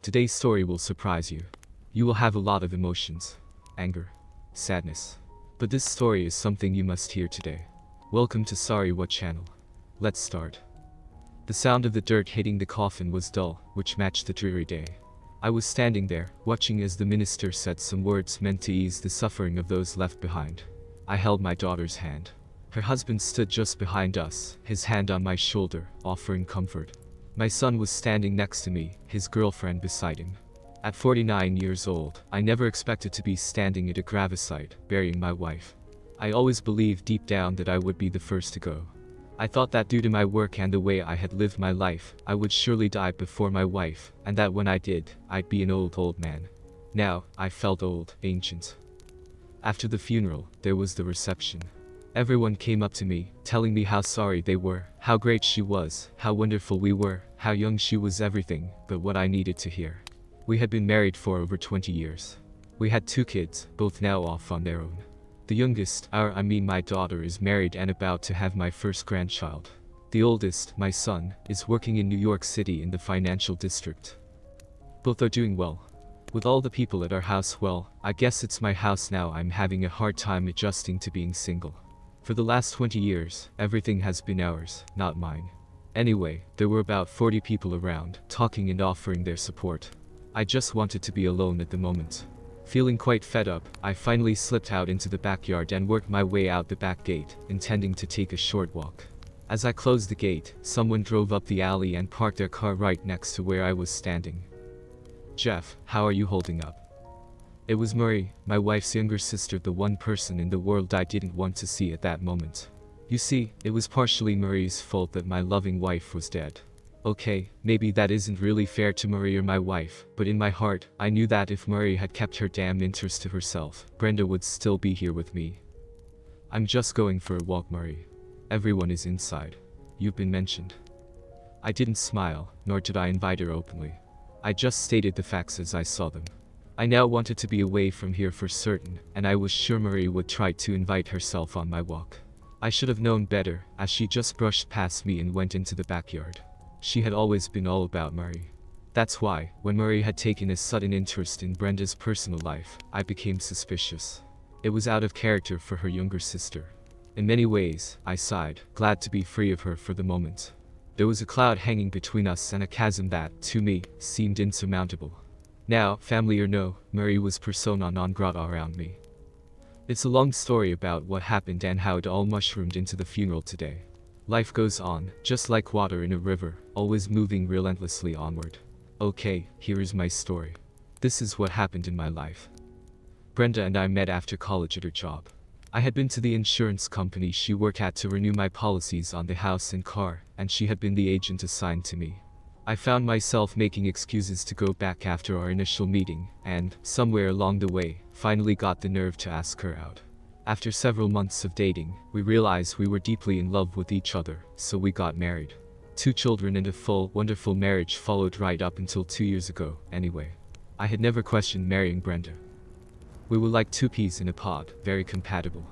Today's story will surprise you. You will have a lot of emotions, anger, sadness. But this story is something you must hear today. Welcome to Sorry What channel. Let's start. The sound of the dirt hitting the coffin was dull, which matched the dreary day. I was standing there, watching as the minister said some words meant to ease the suffering of those left behind. I held my daughter's hand. Her husband stood just behind us, his hand on my shoulder, offering comfort. My son was standing next to me, his girlfriend beside him. At 49 years old, I never expected to be standing at a gravesite, burying my wife. I always believed deep down that I would be the first to go. I thought that due to my work and the way I had lived my life, I would surely die before my wife, and that when I did, I'd be an old man. Now, I felt old, ancient. After the funeral, there was the reception. Everyone came up to me, telling me how sorry they were, how great she was, how wonderful we were, how young she was, everything but what I needed to hear. We had been married for over 20 years. We had 2 kids, both now off on their own. The youngest, my daughter, is married and about to have my first grandchild. The oldest, my son, is working in New York City in the financial district. Both are doing well. With all the people at our house, well, I guess it's my house now. I'm having a hard time adjusting to being single. For the last 20 years, everything has been ours, not mine. Anyway, there were about 40 people around, talking and offering their support. I just wanted to be alone at the moment. Feeling quite fed up, I finally slipped out into the backyard and worked my way out the back gate, intending to take a short walk. As I closed the gate, someone drove up the alley and parked their car right next to where I was standing. "Jeff, how are you holding up?" It was Marie, my wife's younger sister, the one person in the world I didn't want to see at that moment. You see, it was partially Marie's fault that my loving wife was dead. Okay, maybe that isn't really fair to Marie or my wife, but in my heart, I knew that if Marie had kept her damn interest to herself, Brenda would still be here with me. "I'm just going for a walk, Marie. Everyone is inside. You've been mentioned." I didn't smile, nor did I invite her openly. I just stated the facts as I saw them. I now wanted to be away from here for certain, and I was sure Marie would try to invite herself on my walk. I should have known better, as she just brushed past me and went into the backyard. She had always been all about Marie. That's why, when Marie had taken a sudden interest in Brenda's personal life, I became suspicious. It was out of character for her younger sister. In many ways, I sighed, glad to be free of her for the moment. There was a cloud hanging between us and a chasm that, to me, seemed insurmountable. Now, family or no, Marie was persona non grata around me. It's a long story about what happened and how it all mushroomed into the funeral today. Life goes on, just like water in a river, always moving relentlessly onward. Okay, here is my story. This is what happened in my life. Brenda and I met after college at her job. I had been to the insurance company she worked at to renew my policies on the house and car, and she had been the agent assigned to me. I found myself making excuses to go back after our initial meeting, and, somewhere along the way, finally got the nerve to ask her out. After several months of dating, we realized we were deeply in love with each other, so we got married. 2 children and a full, wonderful marriage followed right up until 2 years ago, anyway. I had never questioned marrying Brenda. We were like 2 peas in a pod, very compatible.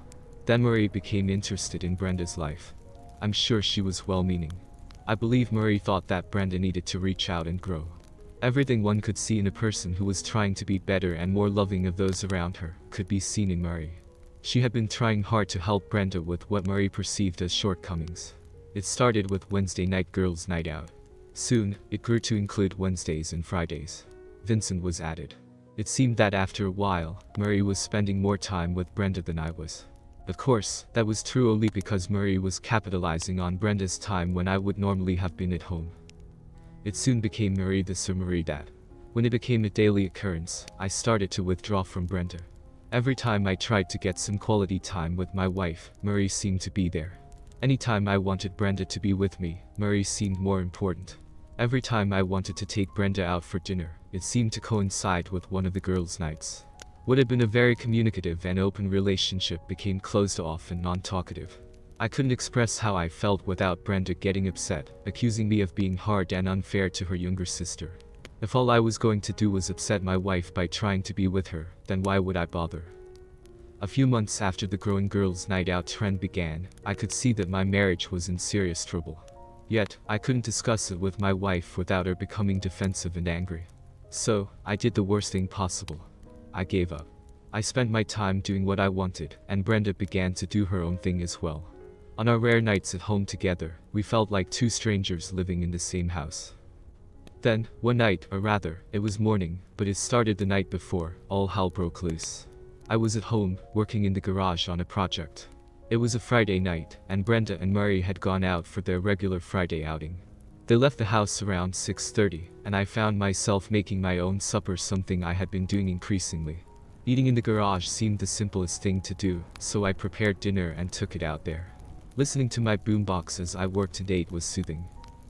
Then Marie became interested in Brenda's life. I'm sure she was well-meaning. I believe Marie thought that Brenda needed to reach out and grow. Everything one could see in a person who was trying to be better and more loving of those around her could be seen in Marie. She had been trying hard to help Brenda with what Marie perceived as shortcomings. It started with Wednesday night girls' night out. Soon, it grew to include Wednesdays and Fridays. Vincent was added. It seemed that after a while, Marie was spending more time with Brenda than I was. Of course, that was true only because Marie was capitalizing on Brenda's time when I would normally have been at home. It soon became Marie this or Marie that. When it became a daily occurrence, I started to withdraw from Brenda. Every time I tried to get some quality time with my wife, Marie seemed to be there. Anytime I wanted Brenda to be with me, Marie seemed more important. Every time I wanted to take Brenda out for dinner, it seemed to coincide with one of the girls' nights. What had been a very communicative and open relationship became closed off and non-talkative. I couldn't express how I felt without Brenda getting upset, accusing me of being hard and unfair to her younger sister. If all I was going to do was upset my wife by trying to be with her, then why would I bother? A few months after the growing girls' night out trend began, I could see that my marriage was in serious trouble. Yet, I couldn't discuss it with my wife without her becoming defensive and angry. So, I did the worst thing possible. I gave up. I spent my time doing what I wanted, and Brenda began to do her own thing as well. On our rare nights at home together, we felt like two strangers living in the same house. Then, one night, or rather, it was morning, but it started the night before, all hell broke loose. I was at home, working in the garage on a project. It was a Friday night, and Brenda and Murray had gone out for their regular Friday outing. They left the house around 6:30, and I found myself making my own supper, something I had been doing increasingly. Eating in the garage seemed the simplest thing to do, so I prepared dinner and took it out there. Listening to my boombox as I worked and ate was soothing.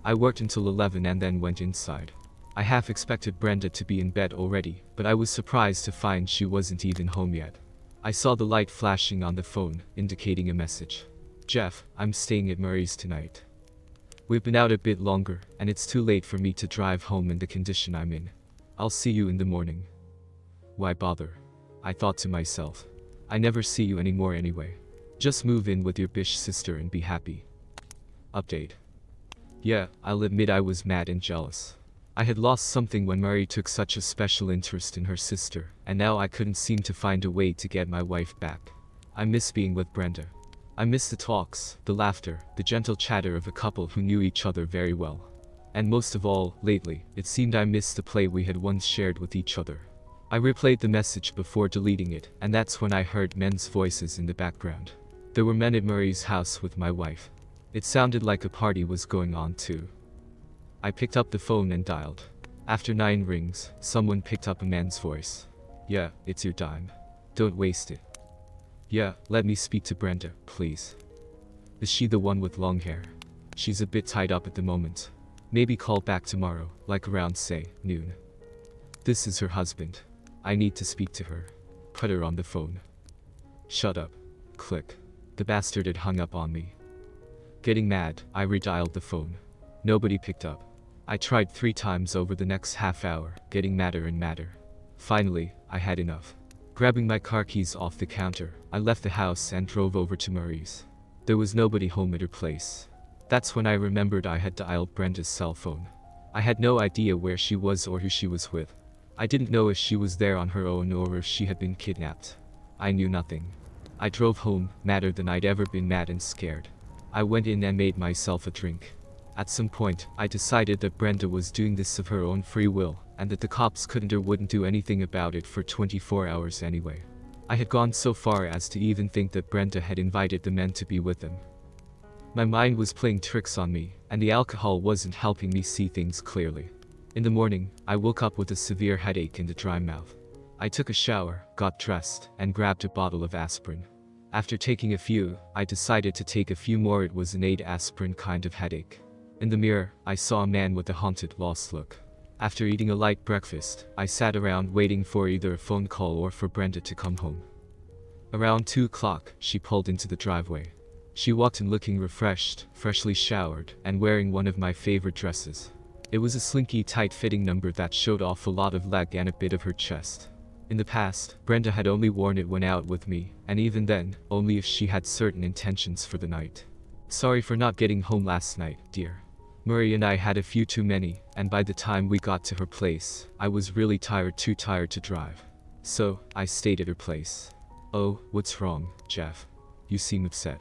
I worked until 11 and then went inside. I half expected Brenda to be in bed already, but I was surprised to find she wasn't even home yet. I saw the light flashing on the phone, indicating a message. "Jeff, I'm staying at Murray's tonight. We've been out a bit longer, and it's too late for me to drive home in the condition I'm in. I'll see you in the morning." Why bother? I thought to myself. I never see you anymore anyway. Just move in with your bitch sister and be happy. Update. Yeah, I'll admit I was mad and jealous. I had lost something when Murray took such a special interest in her sister, and now I couldn't seem to find a way to get my wife back. I miss being with Brenda. I miss the talks, the laughter, the gentle chatter of a couple who knew each other very well. And most of all, lately, it seemed I missed the play we had once shared with each other. I replayed the message before deleting it, and that's when I heard men's voices in the background. There were men at Murray's house with my wife. It sounded like a party was going on too. I picked up the phone and dialed. After 9 rings, someone picked up a man's voice. "Yeah, it's your dime. Don't waste it." "Yeah, let me speak to Brenda, please." "Is she the one with long hair?" "She's a bit tied up at the moment. Maybe call back tomorrow, like around say, noon." "This is her husband. I need to speak to her." Put her on the phone. "Shut up." Click. The bastard had hung up on me. Getting mad, I redialed the phone. Nobody picked up. I tried 3 times over the next half hour, getting madder and madder. Finally, I had enough. Grabbing my car keys off the counter, I left the house and drove over to Murray's. There was nobody home at her place. That's when I remembered I had dialed Brenda's cell phone. I had no idea where she was or who she was with. I didn't know if she was there on her own or if she had been kidnapped. I knew nothing. I drove home, madder than I'd ever been mad and scared. I went in and made myself a drink. At some point, I decided that Brenda was doing this of her own free will, and that the cops couldn't or wouldn't do anything about it for 24 hours anyway. I had gone so far as to even think that Brenda had invited the men to be with them. My mind was playing tricks on me, and the alcohol wasn't helping me see things clearly. In the morning, I woke up with a severe headache and a dry mouth. I took a shower, got dressed, and grabbed a bottle of aspirin. After taking a few, I decided to take a few more. It was an 8 aspirin kind of headache. In the mirror, I saw a man with a haunted, lost look. After eating a light breakfast, I sat around waiting for either a phone call or for Brenda to come home. Around 2 o'clock, she pulled into the driveway. She walked in looking refreshed, freshly showered, and wearing one of my favorite dresses. It was a slinky, tight-fitting number that showed off a lot of leg and a bit of her chest. In the past, Brenda had only worn it when out with me, and even then, only if she had certain intentions for the night. "Sorry for not getting home last night, dear. Murray and I had a few too many, and by the time we got to her place, I was really tired, too tired to drive. So, I stayed at her place." "Oh, what's wrong, Jeff? You seem upset."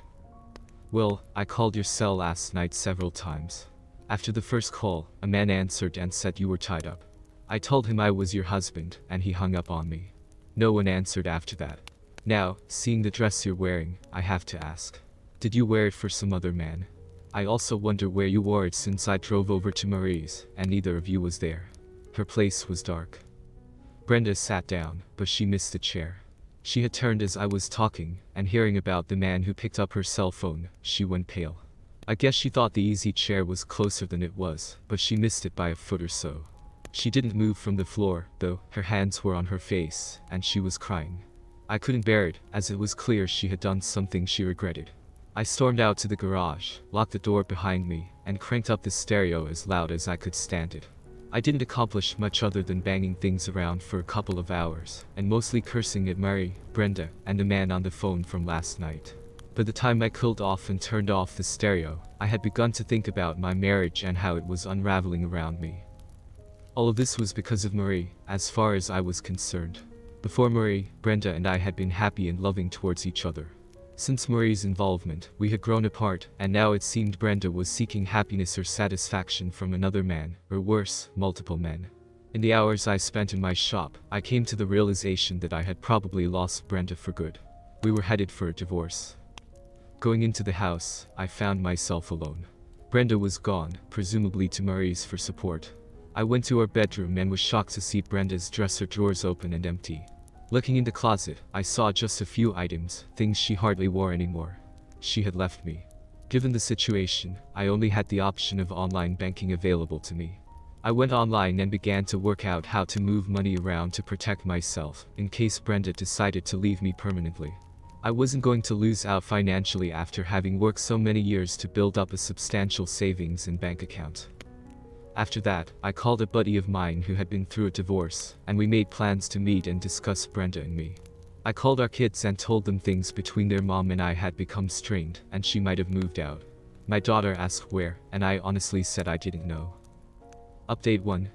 "Well, I called your cell last night several times. After the first call, a man answered and said you were tied up. I told him I was your husband, and he hung up on me. No one answered after that. Now, seeing the dress you're wearing, I have to ask. Did you wear it for some other man? I also wonder where you wore it since I drove over to Marie's, and neither of you was there." Her place was dark. Brenda sat down, but she missed the chair. She had turned as I was talking, and hearing about the man who picked up her cell phone, she went pale. I guess she thought the easy chair was closer than it was, but she missed it by a foot or so. She didn't move from the floor, though. Her hands were on her face, and she was crying. I couldn't bear it, as it was clear she had done something she regretted. I stormed out to the garage, locked the door behind me, and cranked up the stereo as loud as I could stand it. I didn't accomplish much other than banging things around for a couple of hours, and mostly cursing at Murray, Brenda, and the man on the phone from last night. By the time I cooled off and turned off the stereo, I had begun to think about my marriage and how it was unraveling around me. All of this was because of Marie, as far as I was concerned. Before Marie, Brenda and I had been happy and loving towards each other. Since Marie's involvement, we had grown apart, and now it seemed Brenda was seeking happiness or satisfaction from another man, or worse, multiple men. In the hours I spent in my shop, I came to the realization that I had probably lost Brenda for good. We were headed for a divorce. Going into the house, I found myself alone. Brenda was gone, presumably to Marie's for support. I went to her bedroom and was shocked to see Brenda's dresser drawers open and empty. Looking in the closet, I saw just a few items, things she hardly wore anymore. She had left me. Given the situation, I only had the option of online banking available to me. I went online and began to work out how to move money around to protect myself, in case Brenda decided to leave me permanently. I wasn't going to lose out financially after having worked so many years to build up a substantial savings and bank account. After that, I called a buddy of mine who had been through a divorce, and we made plans to meet and discuss Brenda and me. I called our kids and told them things between their mom and I had become strained, and she might have moved out. My daughter asked where, and I honestly said I didn't know. Update 1.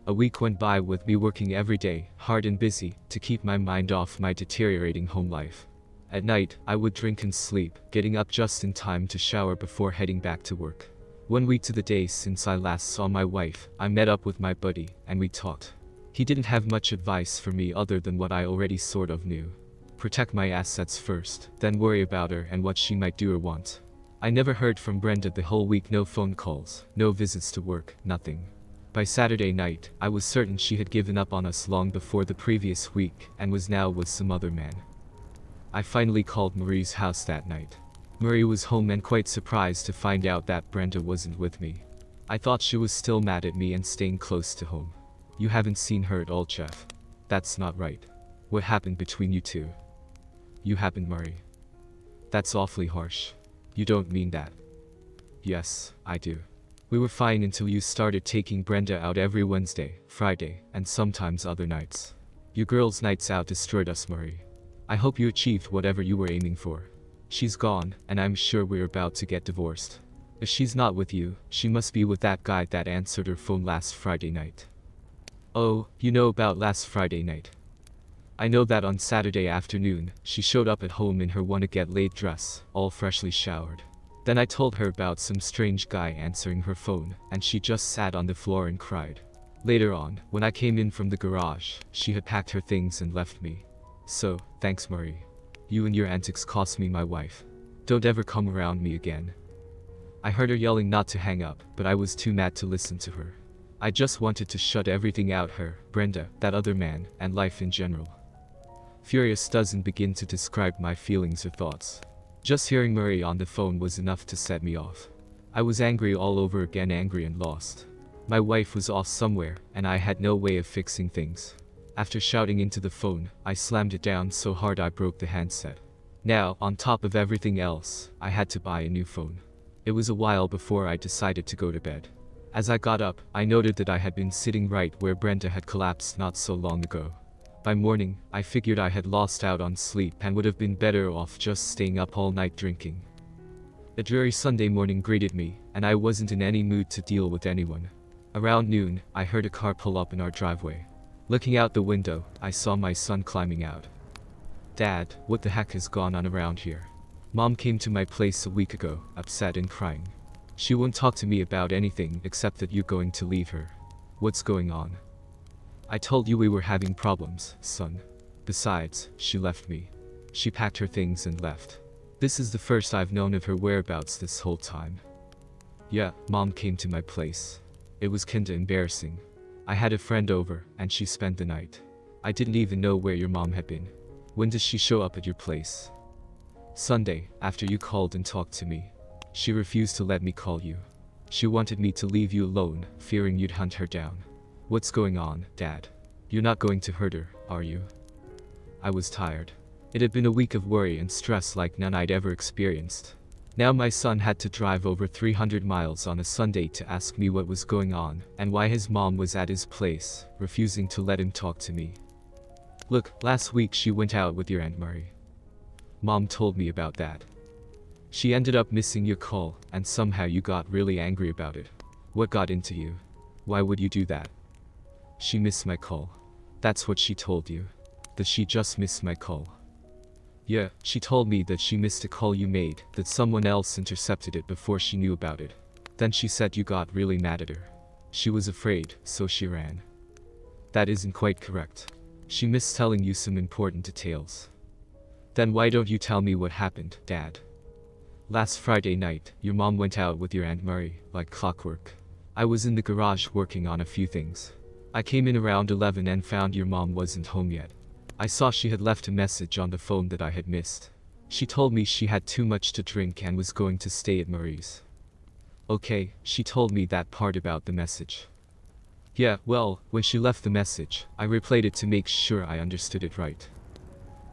A week went by with me working every day, hard and busy, to keep my mind off my deteriorating home life. At night, I would drink and sleep, getting up just in time to shower before heading back to work. 1 week to the day since I last saw my wife, I met up with my buddy, and we talked. He didn't have much advice for me other than what I already sort of knew. Protect my assets first, then worry about her and what she might do or want. I never heard from Brenda the whole week, no phone calls, no visits to work, nothing. By Saturday night, I was certain she had given up on us long before the previous week, and was now with some other man. I finally called Marie's house that night. Marie was home and quite surprised to find out that Brenda wasn't with me. I thought she was still mad at me and staying close to home. You haven't seen her at all, Jeff. That's not right. What happened between you two? You happened, Marie. That's awfully harsh. You don't mean that. Yes, I do. We were fine until you started taking Brenda out every Wednesday, Friday, and sometimes other nights. You girls' nights out destroyed us, Marie. I hope you achieved whatever you were aiming for. She's gone, and I'm sure we're about to get divorced. If she's not with you, she must be with that guy that answered her phone last Friday night. Oh, you know about last Friday night. I know that on Saturday afternoon, she showed up at home in her wanna-get-laid dress, all freshly showered. Then I told her about some strange guy answering her phone, and she just sat on the floor and cried. Later on, when I came in from the garage, she had packed her things and left me. So, thanks, Marie. You and your antics cost me my wife. Don't ever come around me again. I heard her yelling not to hang up, but I was too mad to listen to her. I just wanted to shut everything out, her, Brenda, that other man, and life in general. Furious doesn't begin to describe my feelings or thoughts. Just hearing Marie on the phone was enough to set me off. I was angry all over again, angry and lost. My wife was off somewhere, and I had no way of fixing things. After shouting into the phone, I slammed it down so hard I broke the handset. Now, on top of everything else, I had to buy a new phone. It was a while before I decided to go to bed. As I got up, I noted that I had been sitting right where Brenda had collapsed not so long ago. By morning, I figured I had lost out on sleep and would have been better off just staying up all night drinking. A dreary Sunday morning greeted me, and I wasn't in any mood to deal with anyone. Around noon, I heard a car pull up in our driveway. Looking out the window, I saw my son climbing out. Dad, what the heck has gone on around here? Mom came to my place a week ago, upset and crying. She won't talk to me about anything except that you're going to leave her. What's going on? I told you we were having problems, son. Besides, she left me. She packed her things and left. This is the first I've known of her whereabouts this whole time. Yeah, Mom came to my place. It was kinda embarrassing. I had a friend over, and she spent the night. I didn't even know where your mom had been. When does she show up at your place? Sunday, after you called and talked to me. She refused to let me call you. She wanted me to leave you alone, fearing you'd hunt her down. What's going on, Dad? You're not going to hurt her, are you? I was tired. It had been a week of worry and stress like none I'd ever experienced. Now my son had to drive over 300 miles on a Sunday to ask me what was going on, and why his mom was at his place, refusing to let him talk to me. Look, last week she went out with your Aunt Marie. Mom told me about that. She ended up missing your call, and somehow you got really angry about it. What got into you? Why would you do that? She missed my call. That's what she told you. That she just missed my call. Yeah, she told me that she missed a call you made, that someone else intercepted it before she knew about it. Then she said you got really mad at her. She was afraid, so she ran. That isn't quite correct. She missed telling you some important details. Then why don't you tell me what happened, Dad? Last Friday night, your mom went out with your Aunt Murray, like clockwork. I was in the garage working on a few things. I came in around 11 and found your mom wasn't home yet. I saw she had left a message on the phone that I had missed. She told me she had too much to drink and was going to stay at Murray's. Okay, she told me that part about the message. Yeah, well, when she left the message, I replayed it to make sure I understood it right.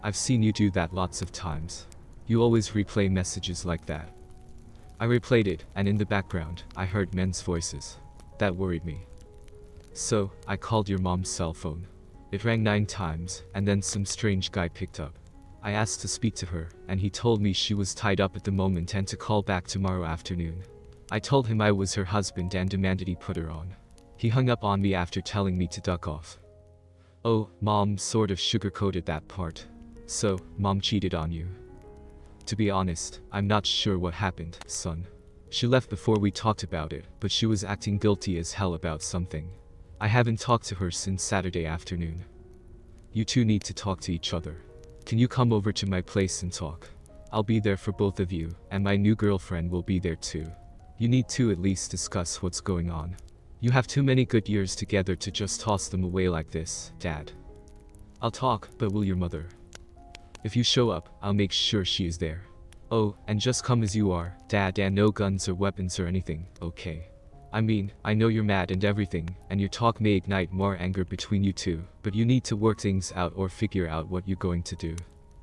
I've seen you do that lots of times. You always replay messages like that. I replayed it, and in the background, I heard men's voices. That worried me. So, I called your mom's cell phone. It rang 9 times, and then some strange guy picked up. I asked to speak to her, and he told me she was tied up at the moment and to call back tomorrow afternoon. I told him I was her husband and demanded he put her on. He hung up on me after telling me to duck off. Oh, Mom sort of sugarcoated that part. So, Mom cheated on you. To be honest, I'm not sure what happened, son. She left before we talked about it, but she was acting guilty as hell about something. I haven't talked to her since Saturday afternoon. You two need to talk to each other. Can you come over to my place and talk? I'll be there for both of you, and my new girlfriend will be there too. You need to at least discuss what's going on. You have too many good years together to just toss them away like this, Dad. I'll talk, but will your mother? If you show up, I'll make sure she is there. Oh, and just come as you are, Dad, and no guns or weapons or anything, okay? I mean, I know you're mad and everything, and your talk may ignite more anger between you two, but you need to work things out or figure out what you're going to do.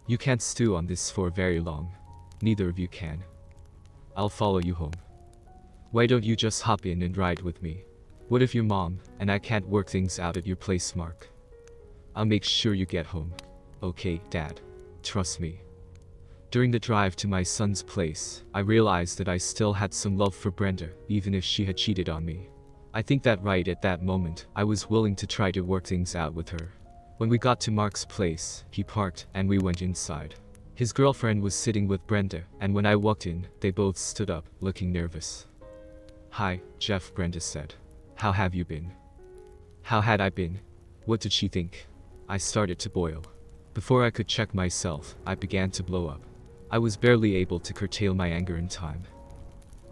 You can't stew on this for very long. Neither of you can. I'll follow you home. Why don't you just hop in and ride with me? What if your mom and I can't work things out at your place, Mark? I'll make sure you get home. Okay, Dad. Trust me. During the drive to my son's place, I realized that I still had some love for Brenda, even if she had cheated on me. I think that right at that moment, I was willing to try to work things out with her. When we got to Mark's place, he parked and we went inside. His girlfriend was sitting with Brenda, and when I walked in, they both stood up, looking nervous. Hi, Jeff, Brenda said. How have you been? How had I been? What did she think? I started to boil. Before I could check myself, I began to blow up. I was barely able to curtail my anger in time.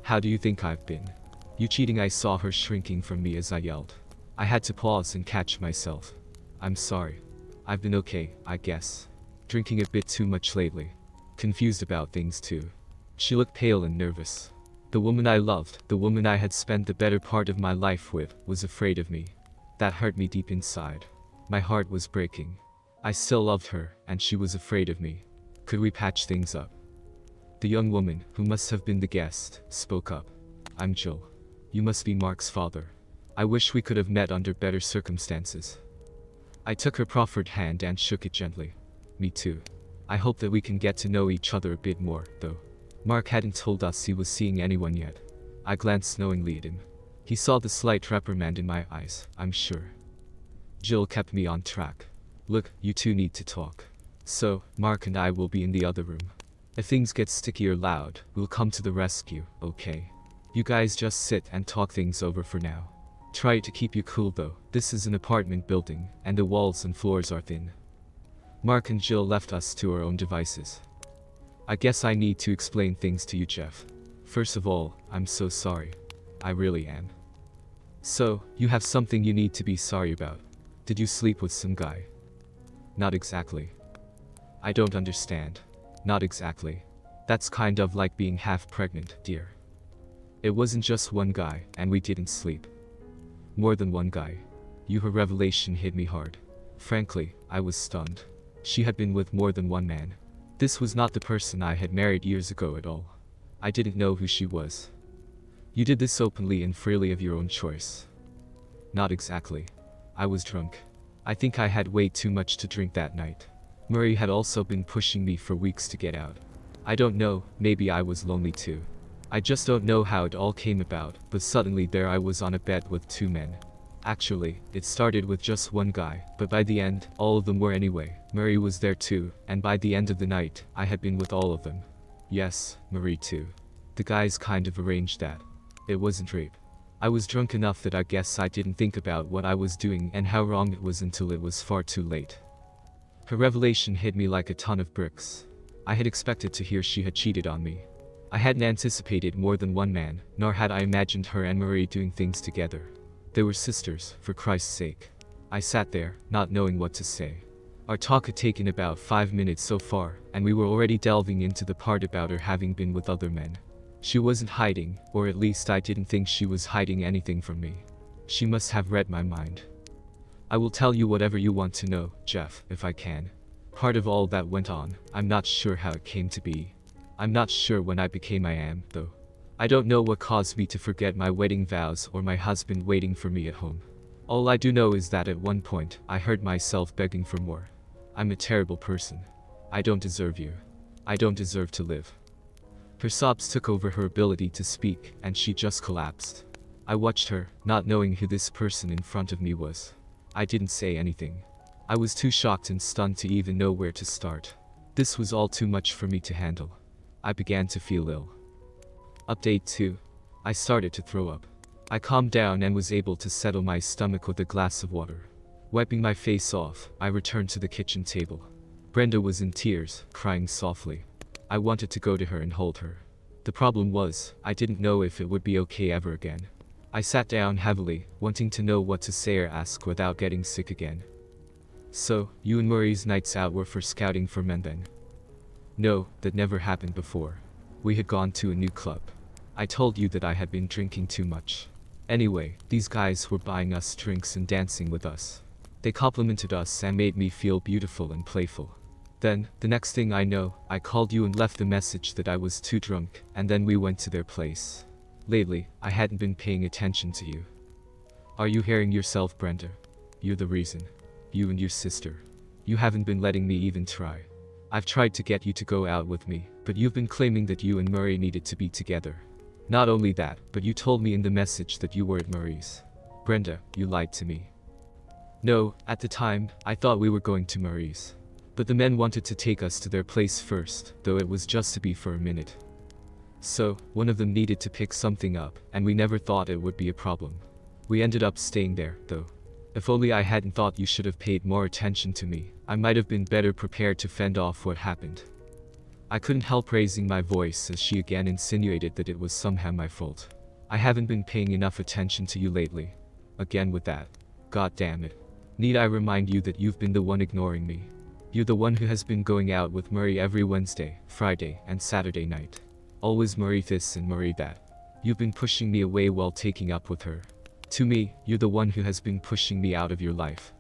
How do you think I've been? You cheating? I saw her shrinking from me as I yelled. I had to pause and catch myself. I'm sorry. I've been okay, I guess. Drinking a bit too much lately. Confused about things too. She looked pale and nervous. The woman I loved, the woman I had spent the better part of my life with, was afraid of me. That hurt me deep inside. My heart was breaking. I still loved her, and she was afraid of me. Could we patch things up? The young woman, who must have been the guest, spoke up. I'm Jill. You must be Mark's father. I wish we could have met under better circumstances. I took her proffered hand and shook it gently. Me too. I hope that we can get to know each other a bit more, though. Mark hadn't told us he was seeing anyone yet. I glanced knowingly at him. He saw the slight reprimand in my eyes, I'm sure. Jill kept me on track. Look, you two need to talk. So, Mark and I will be in the other room. If things get sticky or loud, we'll come to the rescue, okay? You guys just sit and talk things over for now. Try to keep you cool though. This is an apartment building, and the walls and floors are thin. Mark and Jill left us to our own devices. I guess I need to explain things to you, Jeff. First of all, I'm so sorry. I really am. So, you have something you need to be sorry about. Did you sleep with some guy? Not exactly. I don't understand. Not exactly. That's kind of like being half pregnant, dear. It wasn't just one guy, and we didn't sleep. More than one guy. Her revelation hit me hard. Frankly, I was stunned. She had been with more than one man. This was not the person I had married years ago at all. I didn't know who she was. You did this openly and freely of your own choice. Not exactly. I was drunk. I think I had way too much to drink that night. Murray had also been pushing me for weeks to get out. I don't know, maybe I was lonely too. I just don't know how it all came about, but suddenly there I was on a bed with 2 men. Actually, it started with just one guy, but by the end, all of them were anyway. Murray was there too, and by the end of the night, I had been with all of them. Yes, Marie too. The guys kind of arranged that. It wasn't rape. I was drunk enough that I guess I didn't think about what I was doing and how wrong it was until it was far too late. Her revelation hit me like a ton of bricks. I had expected to hear she had cheated on me. I hadn't anticipated more than one man, nor had I imagined her and Marie doing things together. They were sisters, for Christ's sake. I sat there, not knowing what to say. Our talk had taken about 5 minutes so far, and we were already delving into the part about her having been with other men. She wasn't hiding, or at least I didn't think she was hiding anything from me. She must have read my mind. I will tell you whatever you want to know, Jeff, if I can. Part of all that went on, I'm not sure how it came to be. I'm not sure when I became I am, though. I don't know what caused me to forget my wedding vows or my husband waiting for me at home. All I do know is that at one point, I heard myself begging for more. I'm a terrible person. I don't deserve you. I don't deserve to live. Her sobs took over her ability to speak, and she just collapsed. I watched her, not knowing who this person in front of me was. I didn't say anything. I was too shocked and stunned to even know where to start. This was all too much for me to handle. I began to feel ill. Update 2. I started to throw up. I calmed down and was able to settle my stomach with a glass of water. Wiping my face off, I returned to the kitchen table. Brenda was in tears, crying softly. I wanted to go to her and hold her. The problem was, I didn't know if it would be okay ever again. I sat down heavily, wanting to know what to say or ask without getting sick again. So, you and Murray's nights out were for scouting for men then? No, that never happened before. We had gone to a new club. I told you that I had been drinking too much. Anyway, these guys were buying us drinks and dancing with us. They complimented us and made me feel beautiful and playful. Then, the next thing I know, I called you and left a message that I was too drunk, and then we went to their place. Lately, I hadn't been paying attention to you. Are you hearing yourself, Brenda? You're the reason. You and your sister. You haven't been letting me even try. I've tried to get you to go out with me, but you've been claiming that you and Murray needed to be together. Not only that, but you told me in the message that you were at Murray's. Brenda, you lied to me. No, at the time, I thought we were going to Murray's. But the men wanted to take us to their place first, though it was just to be for a minute. So, one of them needed to pick something up, and we never thought it would be a problem. We ended up staying there, though. If only I hadn't thought you should have paid more attention to me, I might have been better prepared to fend off what happened. I couldn't help raising my voice as she again insinuated that it was somehow my fault. I haven't been paying enough attention to you lately. Again with that. God damn it. Need I remind you that you've been the one ignoring me? You're the one who has been going out with Murray every Wednesday, Friday, and Saturday night. Always Murray this and Murray that. You've been pushing me away while taking up with her. To me, you're the one who has been pushing me out of your life.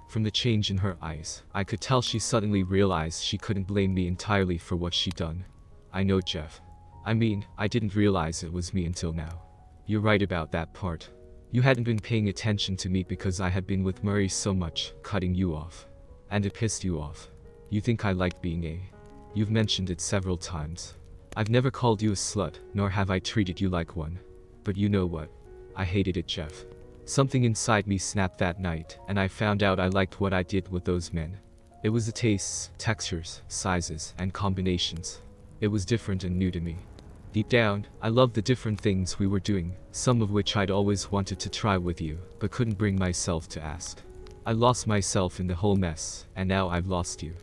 From the change in her eyes, I could tell she suddenly realized she couldn't blame me entirely for what she'd done. I know, Jeff. I mean, I didn't realize it was me until now. You're right about that part. You hadn't been paying attention to me because I had been with Murray so much, cutting you off. And it pissed you off. You think I liked being a. You've mentioned it several times. I've never called you a slut, nor have I treated you like one. But you know what? I hated it, Jeff. Something inside me snapped that night, and I found out I liked what I did with those men. It was the tastes, textures, sizes, and combinations. It was different and new to me. Deep down, I loved the different things we were doing, some of which I'd always wanted to try with you, but couldn't bring myself to ask. I lost myself in the whole mess, and now I've lost you.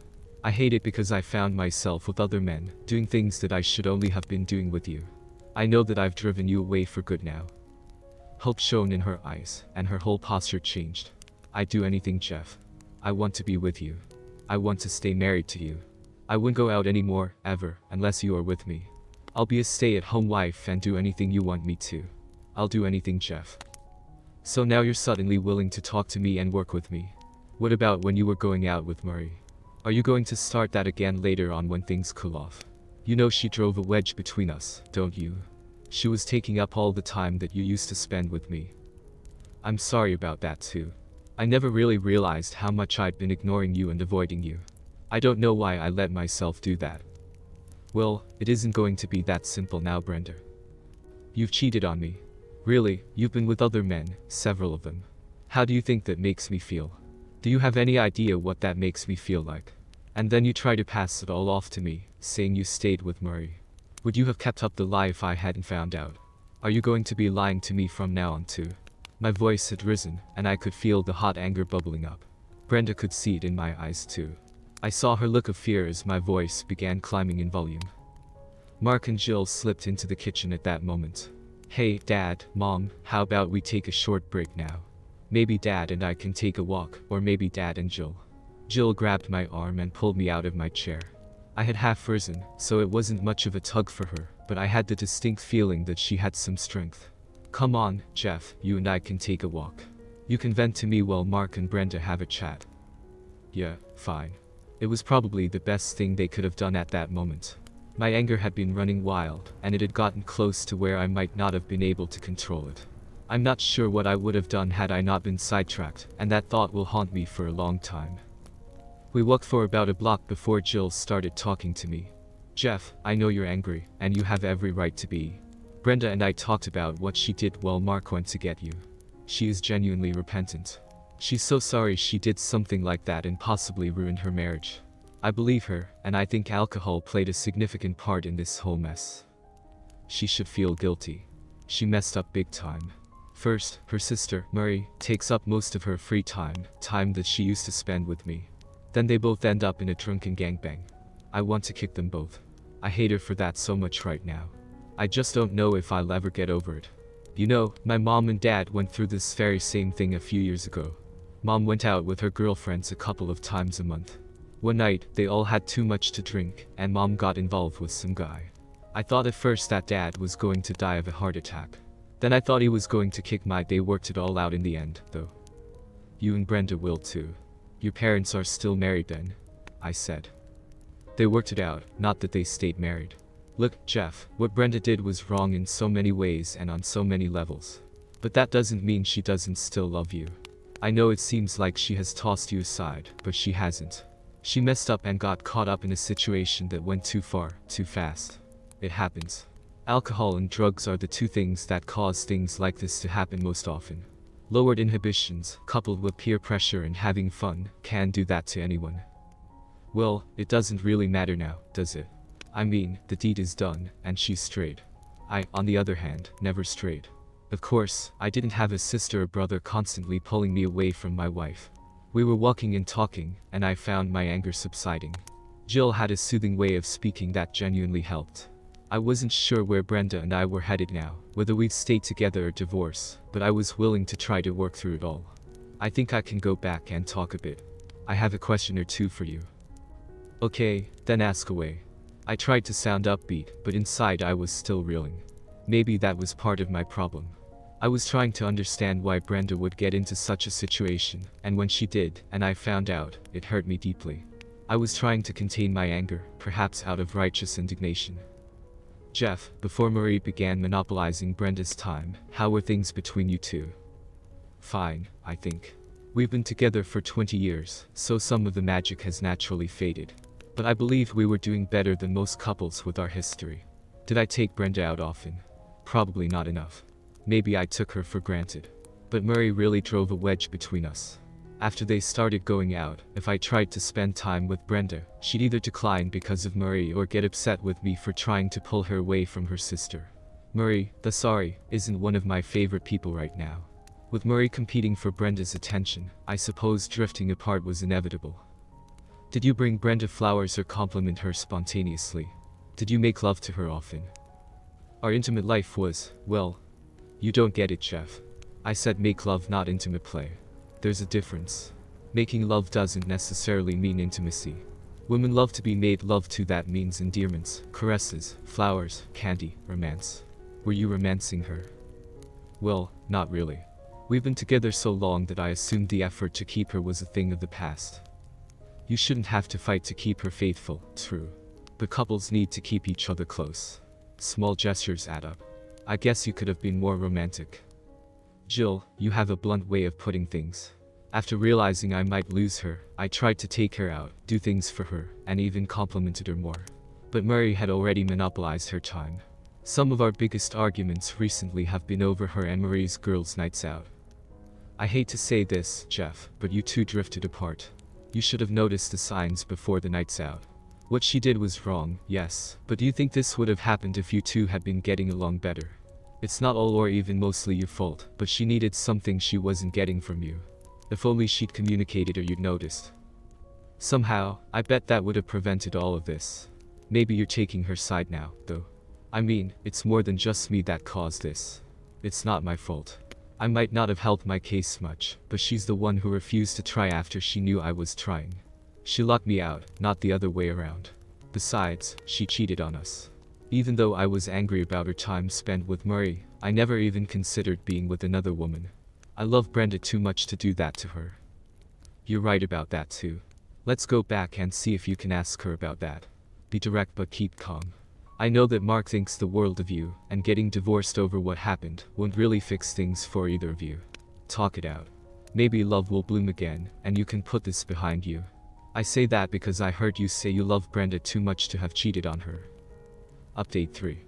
I hate it because I found myself with other men, doing things that I should only have been doing with you. I know that I've driven you away for good now. Hope shone in her eyes, and her whole posture changed. I'd do anything, Jeff. I want to be with you. I want to stay married to you. I wouldn't go out anymore, ever, unless you are with me. I'll be a stay-at-home wife and do anything you want me to. I'll do anything, Jeff. So now you're suddenly willing to talk to me and work with me. What about when you were going out with Murray? Are you going to start that again later on when things cool off? You know she drove a wedge between us, don't you? She was taking up all the time that you used to spend with me. I'm sorry about that too. I never really realized how much I'd been ignoring you and avoiding you. I don't know why I let myself do that. Well, it isn't going to be that simple now, Brenda. You've cheated on me. Really, you've been with other men, several of them. How do you think that makes me feel? Do you have any idea what that makes me feel like? And then you try to pass it all off to me, saying you stayed with Murray. Would you have kept up the lie if I hadn't found out? Are you going to be lying to me from now on too? My voice had risen, and I could feel the hot anger bubbling up. Brenda could see it in my eyes too. I saw her look of fear as my voice began climbing in volume. Mark and Jill slipped into the kitchen at that moment. Hey, Dad, Mom, how about we take a short break now? Maybe Dad and I can take a walk, or maybe Dad and Jill. Jill grabbed my arm and pulled me out of my chair. I had half risen, so it wasn't much of a tug for her, but I had the distinct feeling that she had some strength. Come on, Jeff, you and I can take a walk. You can vent to me while Mark and Brenda have a chat. Yeah, fine. It was probably the best thing they could have done at that moment. My anger had been running wild, and it had gotten close to where I might not have been able to control it. I'm not sure what I would have done had I not been sidetracked, and that thought will haunt me for a long time. We walked for about a block before Jill started talking to me. Jeff, I know you're angry, and you have every right to be. Brenda and I talked about what she did while Mark went to get you. She is genuinely repentant. She's so sorry she did something like that and possibly ruined her marriage. I believe her, and I think alcohol played a significant part in this whole mess. She should feel guilty. She messed up big time. First, her sister, Murray, takes up most of her free time that she used to spend with me. Then they both end up in a drunken gangbang. I want to kick them both. I hate her for that so much right now. I just don't know if I'll ever get over it. You know, my mom and dad went through this very same thing a few years ago. Mom went out with her girlfriends a couple of times a month. One night, they all had too much to drink, and Mom got involved with some guy. I thought at first that Dad was going to die of a heart attack. Then I thought he was going to kick my. They worked it all out in the end, though. You and Brenda will too. Your parents are still married then, I said. They worked it out, not that they stayed married. Look, Jeff, what Brenda did was wrong in so many ways and on so many levels. But that doesn't mean she doesn't still love you. I know it seems like she has tossed you aside, but she hasn't. She messed up and got caught up in a situation that went too far, too fast. It happens. Alcohol and drugs are the two things that cause things like this to happen most often. Lowered inhibitions, coupled with peer pressure and having fun, can do that to anyone. Well, it doesn't really matter now, does it? I mean, the deed is done, and she's straight. I, on the other hand, never strayed. Of course, I didn't have a sister or brother constantly pulling me away from my wife. We were walking and talking, and I found my anger subsiding. Jill had a soothing way of speaking that genuinely helped. I wasn't sure where Brenda and I were headed now, whether we'd stay together or divorce, but I was willing to try to work through it all. I think I can go back and talk a bit. I have a question or two for you. Okay, then ask away. I tried to sound upbeat, but inside I was still reeling. Maybe that was part of my problem. I was trying to understand why Brenda would get into such a situation, and when she did, and I found out, it hurt me deeply. I was trying to contain my anger, perhaps out of righteous indignation. Jeff, before Marie began monopolizing Brenda's time, how were things between you two? Fine, I think. We've been together for 20 years, so some of the magic has naturally faded. But I believe we were doing better than most couples with our history. Did I take Brenda out often? Probably not enough. Maybe I took her for granted. But Murray really drove a wedge between us. After they started going out, if I tried to spend time with Brenda, she'd either decline because of Murray or get upset with me for trying to pull her away from her sister. Murray, the sorry, isn't one of my favorite people right now. With Murray competing for Brenda's attention, I suppose drifting apart was inevitable. Did you bring Brenda flowers or compliment her spontaneously? Did you make love to her often? Our intimate life was, well, you don't get it, Jeff. I said make love, not intimate play. There's a difference. Making love doesn't necessarily mean intimacy. Women love to be made love to. That means endearments, caresses, flowers, candy, romance. Were you romancing her? Well, not really. We've been together so long that I assumed the effort to keep her was a thing of the past. You shouldn't have to fight to keep her faithful, true. But couples need to keep each other close. Small gestures add up. I guess you could have been more romantic. Jill, you have a blunt way of putting things. After realizing I might lose her, I tried to take her out, do things for her, and even complimented her more. But Murray had already monopolized her time. Some of our biggest arguments recently have been over her and Marie's girls' nights out. I hate to say this, Jeff, but you two drifted apart. You should have noticed the signs before the night's out. What she did was wrong, yes, but do you think this would have happened if you two had been getting along better? It's not all or even mostly your fault, but she needed something she wasn't getting from you. If only she'd communicated or you'd noticed. Somehow, I bet that would have prevented all of this. Maybe you're taking her side now, though. I mean, it's more than just me that caused this. It's not my fault. I might not have helped my case much, but she's the one who refused to try after she knew I was trying. She locked me out, not the other way around. Besides, she cheated on us. Even though I was angry about her time spent with Murray, I never even considered being with another woman. I love Brenda too much to do that to her. You're right about that too. Let's go back and see if you can ask her about that. Be direct but keep calm. I know that Mark thinks the world of you, and getting divorced over what happened won't really fix things for either of you. Talk it out. Maybe love will bloom again, and you can put this behind you. I say that because I heard you say you love Brenda too much to have cheated on her. Update 3.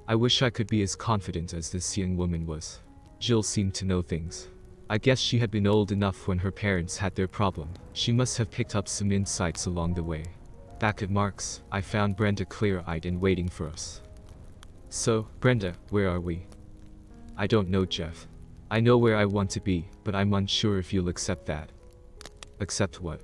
I wish I could be as confident as this young woman was. Jill seemed to know things. I guess she had been old enough when her parents had their problem. She must have picked up some insights along the way. Back at Mark's, I found Brenda clear-eyed and waiting for us. So, Brenda, where are we? I don't know, Jeff. I know where I want to be, but I'm unsure if you'll accept that. Accept what?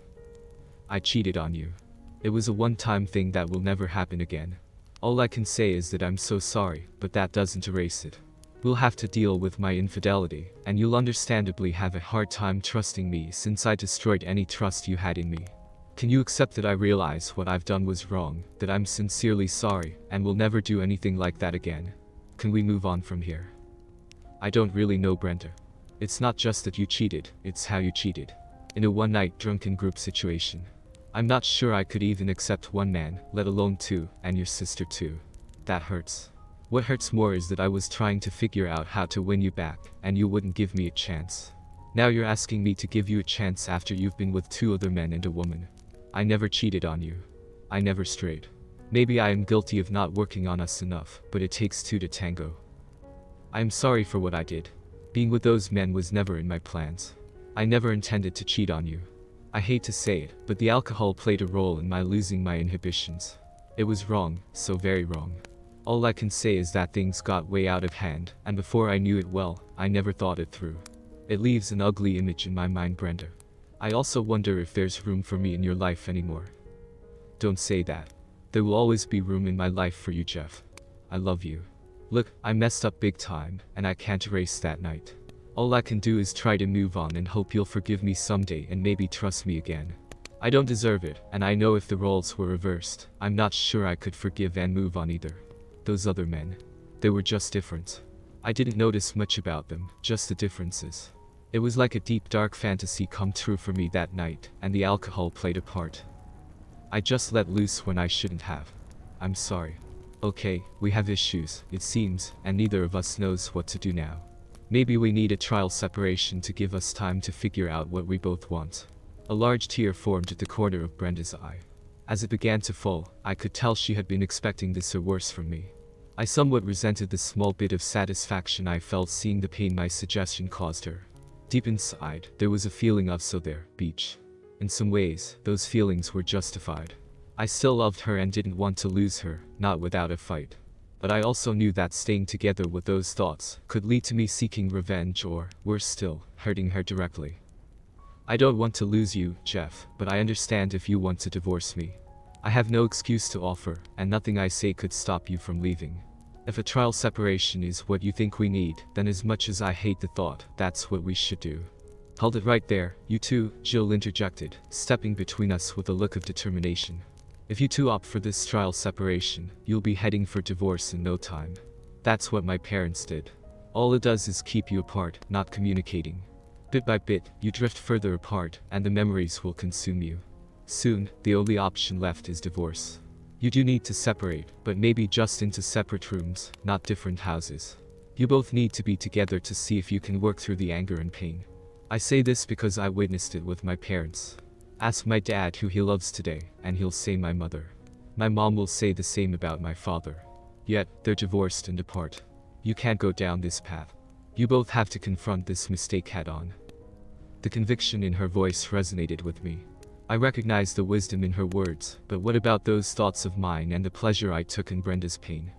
I cheated on you. It was a one-time thing that will never happen again. All I can say is that I'm so sorry, but that doesn't erase it. We'll have to deal with my infidelity, and you'll understandably have a hard time trusting me since I destroyed any trust you had in me. Can you accept that I realize what I've done was wrong, that I'm sincerely sorry, and will never do anything like that again? Can we move on from here? I don't really know, Brenda. It's not just that you cheated, it's how you cheated. In a one-night drunken group situation. I'm not sure I could even accept one man, let alone two, and your sister too. That hurts. What hurts more is that I was trying to figure out how to win you back, and you wouldn't give me a chance. Now you're asking me to give you a chance after you've been with 2 other men and a woman. I never cheated on you. I never strayed. Maybe I am guilty of not working on us enough, but it takes 2 to tango. I am sorry for what I did. Being with those men was never in my plans. I never intended to cheat on you. I hate to say it, but the alcohol played a role in my losing my inhibitions. It was wrong, so very wrong. All I can say is that things got way out of hand, and before I knew it well, I never thought it through. It leaves an ugly image in my mind, Brenda. I also wonder if there's room for me in your life anymore. Don't say that. There will always be room in my life for you, Jeff. I love you. Look, I messed up big time, and I can't erase that night. All I can do is try to move on and hope you'll forgive me someday and maybe trust me again. I don't deserve it, and I know if the roles were reversed, I'm not sure I could forgive and move on either. Those other men. They were just different. I didn't notice much about them, just the differences. It was like a deep dark fantasy come true for me that night, and the alcohol played a part. I just let loose when I shouldn't have. I'm sorry. Okay, we have issues, it seems, and neither of us knows what to do now. Maybe we need a trial separation to give us time to figure out what we both want. A large tear formed at the corner of Brenda's eye. As it began to fall, I could tell she had been expecting this or worse from me. I somewhat resented the small bit of satisfaction I felt seeing the pain my suggestion caused her. Deep inside, there was a feeling of so there, beach. In some ways, those feelings were justified. I still loved her and didn't want to lose her, not without a fight. But I also knew that staying together with those thoughts could lead to me seeking revenge or, worse still, hurting her directly. I don't want to lose you, Jeff, but I understand if you want to divorce me. I have no excuse to offer, and nothing I say could stop you from leaving. If a trial separation is what you think we need, then as much as I hate the thought, that's what we should do. Hold it right there, you two, Jill interjected, stepping between us with a look of determination. If you two opt for this trial separation, you'll be heading for divorce in no time. That's what my parents did. All it does is keep you apart, not communicating. Bit by bit, you drift further apart, and the memories will consume you. Soon, the only option left is divorce. You do need to separate, but maybe just into separate rooms, not different houses. You both need to be together to see if you can work through the anger and pain. I say this because I witnessed it with my parents. Ask my dad who he loves today, and he'll say my mother. My mom will say the same about my father. Yet, they're divorced and apart. You can't go down this path. You both have to confront this mistake head-on." The conviction in her voice resonated with me. I recognized the wisdom in her words, but what about those thoughts of mine and the pleasure I took in Brenda's pain?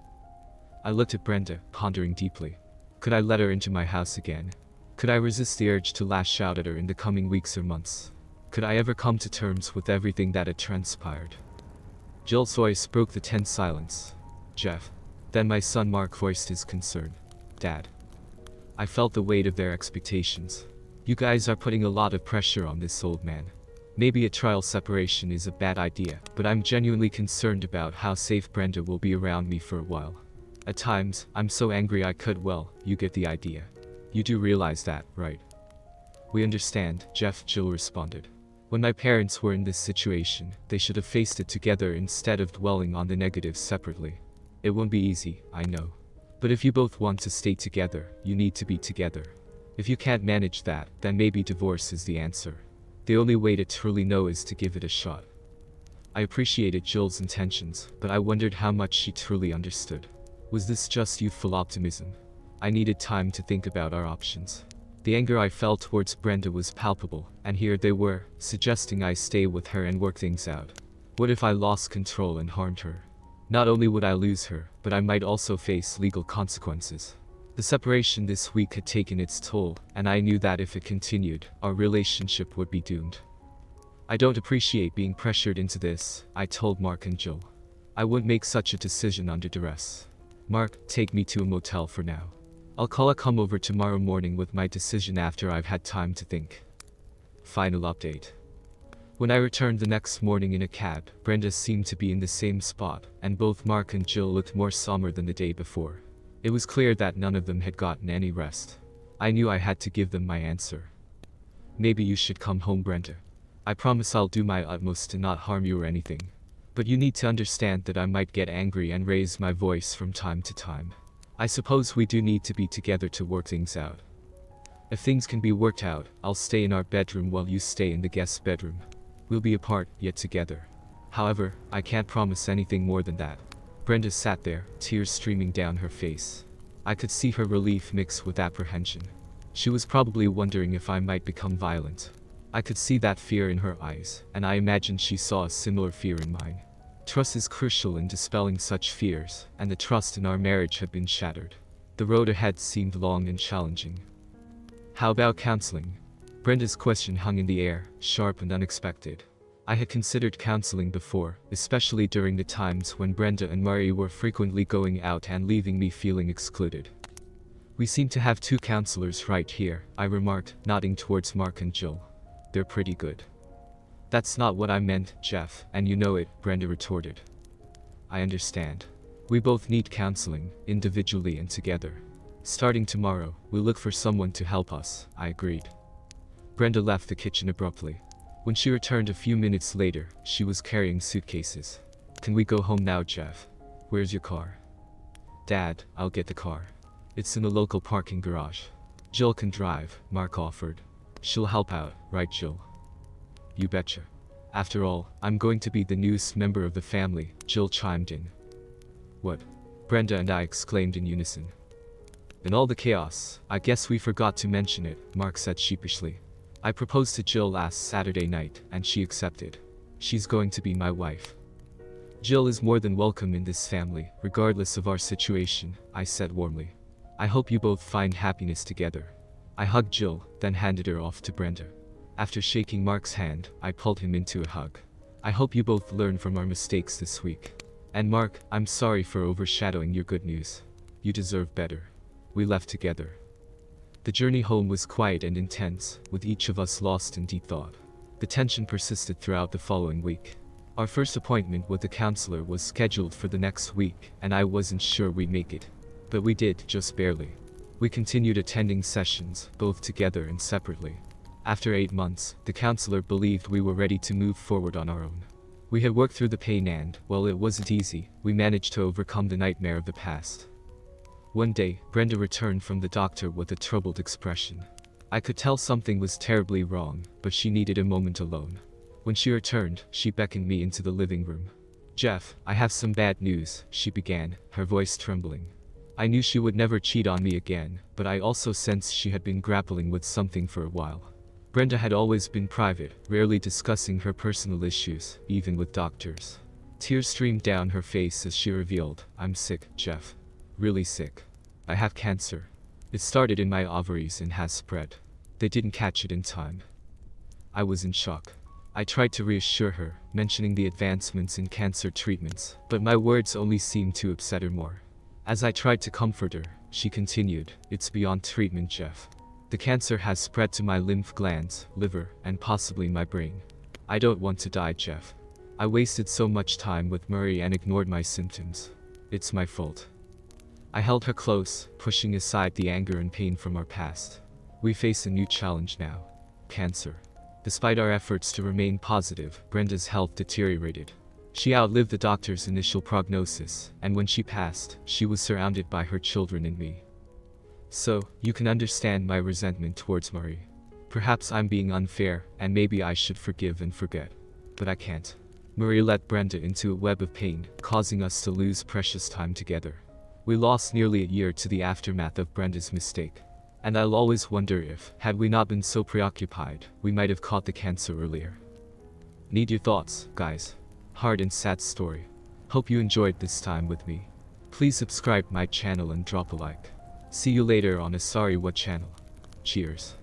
I looked at Brenda, pondering deeply. Could I let her into my house again? Could I resist the urge to lash out at her in the coming weeks or months? Could I ever come to terms with everything that had transpired? Jill's voice broke the tense silence. "Jeff." Then my son Mark voiced his concern. "Dad." I felt the weight of their expectations. "You guys are putting a lot of pressure on this old man. Maybe a trial separation is a bad idea, but I'm genuinely concerned about how safe Brenda will be around me for a while. At times, I'm so angry I could, well, you get the idea. You do realize that, right?" "We understand," Jeff, Jill responded. "When my parents were in this situation, they should have faced it together instead of dwelling on the negatives separately. It won't be easy, I know. But if you both want to stay together, you need to be together. If you can't manage that, then maybe divorce is the answer. The only way to truly know is to give it a shot." I appreciated Jill's intentions, but I wondered how much she truly understood. Was this just youthful optimism? I needed time to think about our options. The anger I felt towards Brenda was palpable, and here they were, suggesting I stay with her and work things out. What if I lost control and harmed her? Not only would I lose her, but I might also face legal consequences. The separation this week had taken its toll, and I knew that if it continued, our relationship would be doomed. "I don't appreciate being pressured into this," I told Mark and Jill. "I wouldn't make such a decision under duress. Mark, take me to a motel for now. I'll come over tomorrow morning with my decision after I've had time to think." Final update. When I returned the next morning in a cab, Brenda seemed to be in the same spot, and both Mark and Jill looked more somber than the day before. It was clear that none of them had gotten any rest. I knew I had to give them my answer. "Maybe you should come home, Brenda. I promise I'll do my utmost to not harm you or anything. But you need to understand that I might get angry and raise my voice from time to time. I suppose we do need to be together to work things out. If things can be worked out, I'll stay in our bedroom while you stay in the guest bedroom. We'll be apart, yet together. However, I can't promise anything more than that." Brenda sat there, tears streaming down her face. I could see her relief mixed with apprehension. She was probably wondering if I might become violent. I could see that fear in her eyes, and I imagined she saw a similar fear in mine. Trust is crucial in dispelling such fears, and the trust in our marriage had been shattered. The road ahead seemed long and challenging. "How about counseling?" Brenda's question hung in the air, sharp and unexpected. I had considered counseling before, especially during the times when Brenda and Murray were frequently going out and leaving me feeling excluded. "We seem to have 2 counselors right here," I remarked, nodding towards Mark and Jill. "They're pretty good." "That's not what I meant, Jeff, and you know it," Brenda retorted. "I understand. We both need counseling, individually and together. Starting tomorrow, we'll look for someone to help us," I agreed. Brenda left the kitchen abruptly. When she returned a few minutes later, she was carrying suitcases. "Can we go home now, Jeff? Where's your car?" "Dad, I'll get the car. It's in the local parking garage." "Jill can drive," Mark offered. "She'll help out, right, Jill?" "You betcha. After all, I'm going to be the newest member of the family," Jill chimed in. "What?" Brenda and I exclaimed in unison. "In all the chaos, I guess we forgot to mention it," Mark said sheepishly. "I proposed to Jill last Saturday night, and she accepted. She's going to be my wife." "Jill is more than welcome in this family, regardless of our situation," I said warmly. "I hope you both find happiness together." I hugged Jill, then handed her off to Brenda. After shaking Mark's hand, I pulled him into a hug. "I hope you both learn from our mistakes this week. And Mark, I'm sorry for overshadowing your good news. You deserve better." We left together. The journey home was quiet and intense, with each of us lost in deep thought. The tension persisted throughout the following week. Our first appointment with the counselor was scheduled for the next week, and I wasn't sure we'd make it. But we did, just barely. We continued attending sessions, both together and separately. After 8 months, the counselor believed we were ready to move forward on our own. We had worked through the pain and, while it wasn't easy, we managed to overcome the nightmare of the past. One day, Brenda returned from the doctor with a troubled expression. I could tell something was terribly wrong, but she needed a moment alone. When she returned, she beckoned me into the living room. "Jeff, I have some bad news," she began, her voice trembling. I knew she would never cheat on me again, but I also sensed she had been grappling with something for a while. Brenda had always been private, rarely discussing her personal issues, even with doctors. Tears streamed down her face as she revealed, "I'm sick, Jeff. Really sick. I have cancer. It started in my ovaries and has spread. They didn't catch it in time." I was in shock. I tried to reassure her, mentioning the advancements in cancer treatments, but my words only seemed to upset her more. As I tried to comfort her, she continued, "It's beyond treatment, Jeff. The cancer has spread to my lymph glands, liver, and possibly my brain. I don't want to die, Jeff. I wasted so much time with Murray and ignored my symptoms. It's my fault." I held her close, pushing aside the anger and pain from our past. We face a new challenge now. Cancer. Despite our efforts to remain positive, Brenda's health deteriorated. She outlived the doctor's initial prognosis, and when she passed, she was surrounded by her children and me. So, you can understand my resentment towards Murray. Perhaps I'm being unfair, and maybe I should forgive and forget. But I can't. Murray led Brenda into a web of pain, causing us to lose precious time together. We lost nearly a year to the aftermath of Brenda's mistake. And I'll always wonder if, had we not been so preoccupied, we might have caught the cancer earlier. Need your thoughts, guys. Hard and sad story. Hope you enjoyed this time with me. Please subscribe my channel and drop a like. See you later on a Sorry What channel. Cheers.